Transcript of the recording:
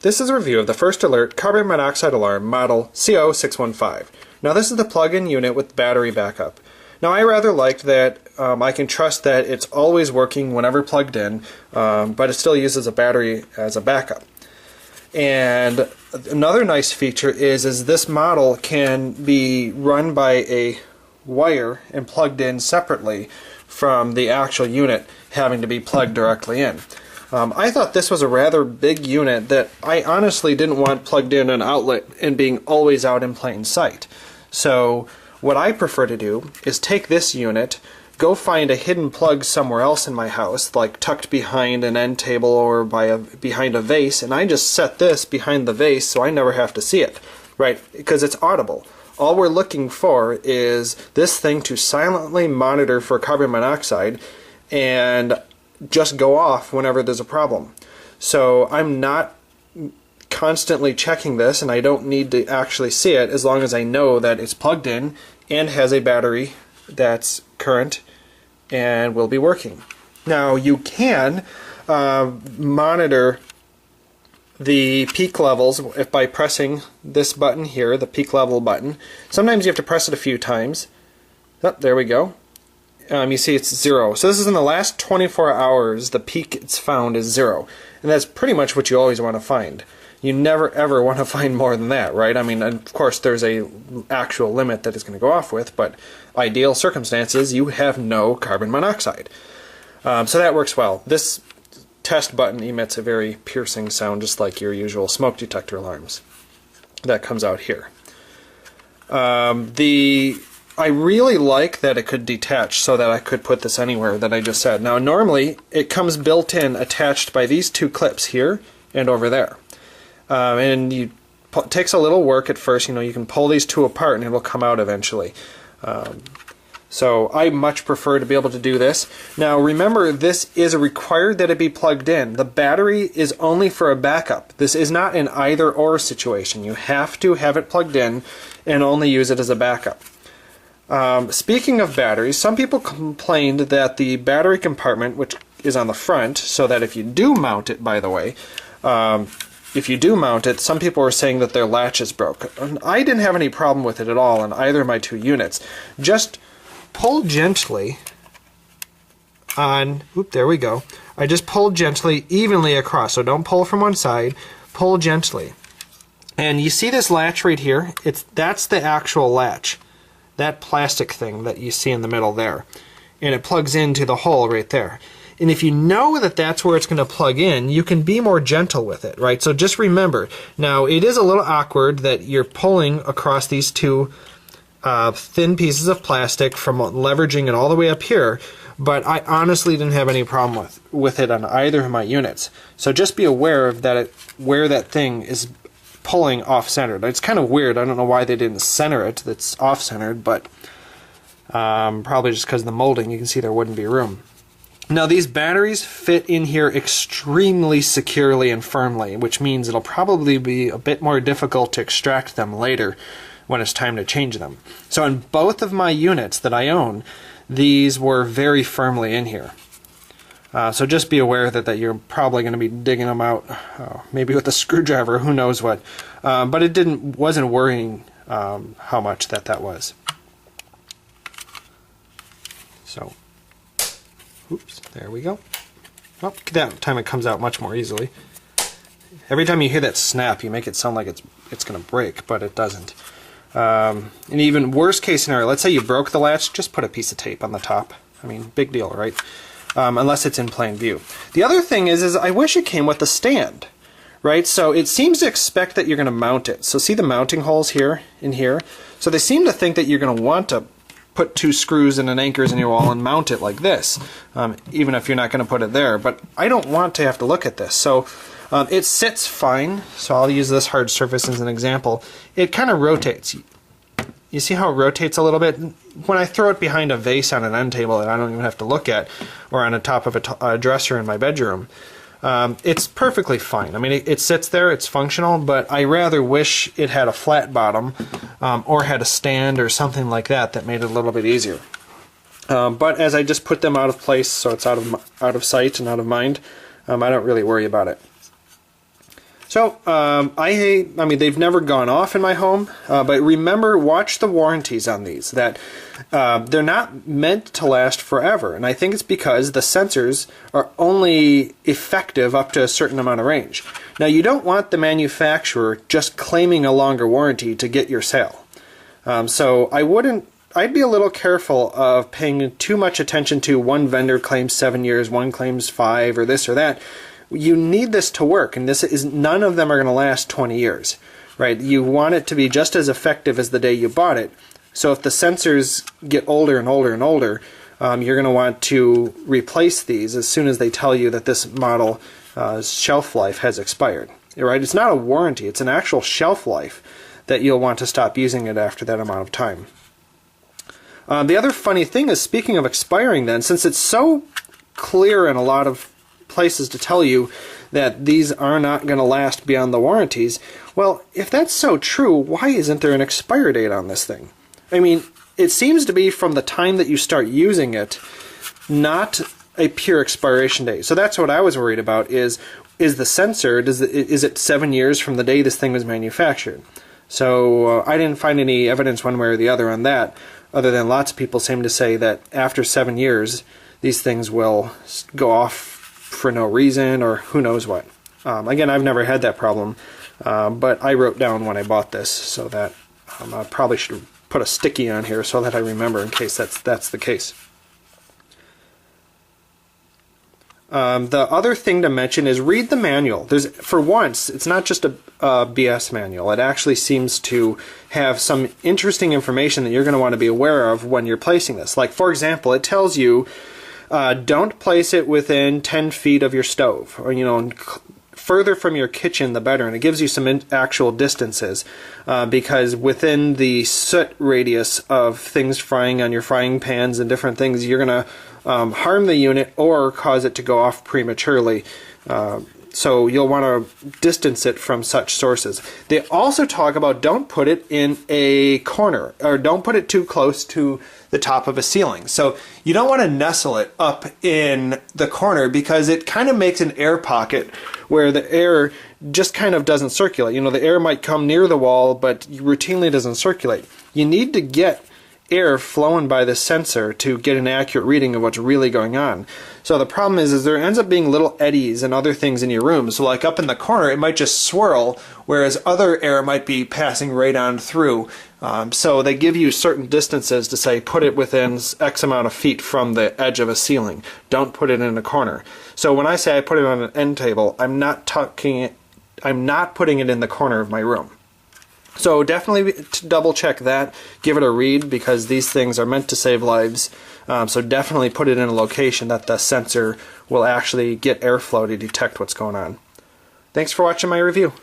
this is a review of the first alert carbon monoxide alarm model CO615. Now this is the plug-in unit with battery backup. Now I rather liked that I can trust that it's always working whenever plugged in, but it still uses a battery as a backup. And another nice feature is this model can be run by a wire and plugged in separately from the actual unit having to be plugged directly in. I thought this was a rather big unit that I honestly didn't want plugged in an outlet and being always out in plain sight. So what I prefer to do is take this unit, go find a hidden plug somewhere else in my house, like tucked behind an end table or behind a vase, and I just set this behind the vase so I never have to see it, right? Because it's audible. All we're looking for is this thing to silently monitor for carbon monoxide and just go off whenever there's a problem. So I'm not constantly checking this, and I don't need to actually see it as long as I know that it's plugged in and has a battery that's current and will be working. Now you can monitor the peak levels if by pressing this button here, the peak level button. Sometimes you have to press it a few times. Oh, there we go. You see it's 0. So this is in the last 24 hours, the peak it's found is 0. And that's pretty much what you always want to find. You never ever want to find more than that, right? I mean, of course there's a actual limit that it's going to go off with, but ideal circumstances you have no carbon monoxide. So that works well. This test button emits a very piercing sound just like your usual smoke detector alarms. That comes out here. I really like that it could detach so that I could put this anywhere that I just said. Now normally it comes built in attached by these two clips here and over there. And it takes a little work at first. You know, you can pull these two apart and it will come out eventually. So I much prefer to be able to do this. Now remember, this is required that it be plugged in. The battery is only for a backup. This is not an either-or situation. You have to have it plugged in and only use it as a backup. Speaking of batteries, some people complained that the battery compartment, which is on the front, so that if you do mount it, by the way, if you do mount it, some people were saying that their latch is broke. And I didn't have any problem with it at all in either of my two units. Just pull gently on, there we go. I just pulled gently evenly across, so don't pull from one side, pull gently. And you see this latch right here? That's the actual latch. That plastic thing that you see in the middle there. And it plugs into the hole right there. And if you know that that's where it's going to plug in, you can be more gentle with it, right? So just remember, now it is a little awkward that you're pulling across these two thin pieces of plastic from leveraging it all the way up here, but I honestly didn't have any problem with it on either of my units. So just be aware of that where that thing is pulling off-centered. It's kind of weird. I don't know why they didn't center it. That's off-centered, but probably just because of the molding. You can see there wouldn't be room. Now these batteries fit in here extremely securely and firmly, which means it'll probably be a bit more difficult to extract them later when it's time to change them. So in both of my units that I own, these were very firmly in here. So just be aware that you're probably going to be digging them out, maybe with a screwdriver, who knows what. But it wasn't worrying how much that was. So, oops, there we go. Well, that time it comes out much more easily. Every time you hear that snap, you make it sound like it's going to break, but it doesn't. And even worst case scenario, let's say you broke the latch, just put a piece of tape on the top. I mean, big deal, right? Unless it's in plain view. The other thing is I wish it came with a stand, right? So it seems to expect that you're going to mount it. So see the mounting holes here and here? So they seem to think that you're going to want to put two screws and an anchors in your wall and mount it like this, even if you're not going to put it there. But I don't want to have to look at this. So it sits fine. So I'll use this hard surface as an example. It kind of rotates. You see how it rotates a little bit? When I throw it behind a vase on an end table that I don't even have to look at, or on the top of a dresser in my bedroom, it's perfectly fine. I mean, it sits there, it's functional, but I rather wish it had a flat bottom or had a stand or something like that made it a little bit easier. But as I just put them out of place, so it's out of sight and out of mind, I don't really worry about it. So I mean, they've never gone off in my home, but remember, watch the warranties on these. That they're not meant to last forever, and I think it's because the sensors are only effective up to a certain amount of range. Now, you don't want the manufacturer just claiming a longer warranty to get your sale. So I'd be a little careful of paying too much attention to one vendor claims 7 years, one claims 5, or this or that. You need this to work, and none of them are going to last 20 years, right? You want it to be just as effective as the day you bought it. So if the sensors get older and older and older, you're going to want to replace these as soon as they tell you that this model shelf life has expired, right? It's not a warranty, it's an actual shelf life that you'll want to stop using it after that amount of time. The other funny thing is, speaking of expiring then, since it's so clear in a lot of places to tell you that these are not going to last beyond the warranties, well, if that's so true, why isn't there an expire date on this thing? I mean, it seems to be from the time that you start using it, not a pure expiration date. So that's what I was worried about, is the sensor, is it 7 years from the day this thing was manufactured? So I didn't find any evidence one way or the other on that, other than lots of people seem to say that after 7 years, these things will go off for no reason, or who knows what. Again, I've never had that problem, but I wrote down when I bought this, so that I probably should put a sticky on here so that I remember in case that's the case. The other thing to mention is read the manual. For once, it's not just a BS manual. It actually seems to have some interesting information that you're going to want to be aware of when you're placing this. Like, for example, it tells you don't place it within 10 feet of your stove, or further from your kitchen the better, and it gives you some actual distances because within the soot radius of things frying on your frying pans and different things, you're going to harm the unit or cause it to go off prematurely. So you'll want to distance it from such sources. They also talk about don't put it in a corner, or don't put it too close to the top of a ceiling. So you don't want to nestle it up in the corner, because it kind of makes an air pocket where the air just kind of doesn't circulate. The air might come near the wall, but routinely doesn't circulate. You need to get air flowing by the sensor to get an accurate reading of what's really going on. So the problem is there ends up being little eddies and other things in your room. So like up in the corner, it might just swirl, whereas other air might be passing right on through. So they give you certain distances to say put it within X amount of feet from the edge of a ceiling. Don't put it in a corner. So when I say I put it on an end table, I'm not putting it in the corner of my room. So definitely double check that, give it a read, because these things are meant to save lives. So definitely put it in a location that the sensor will actually get airflow to detect what's going on. Thanks for watching my review.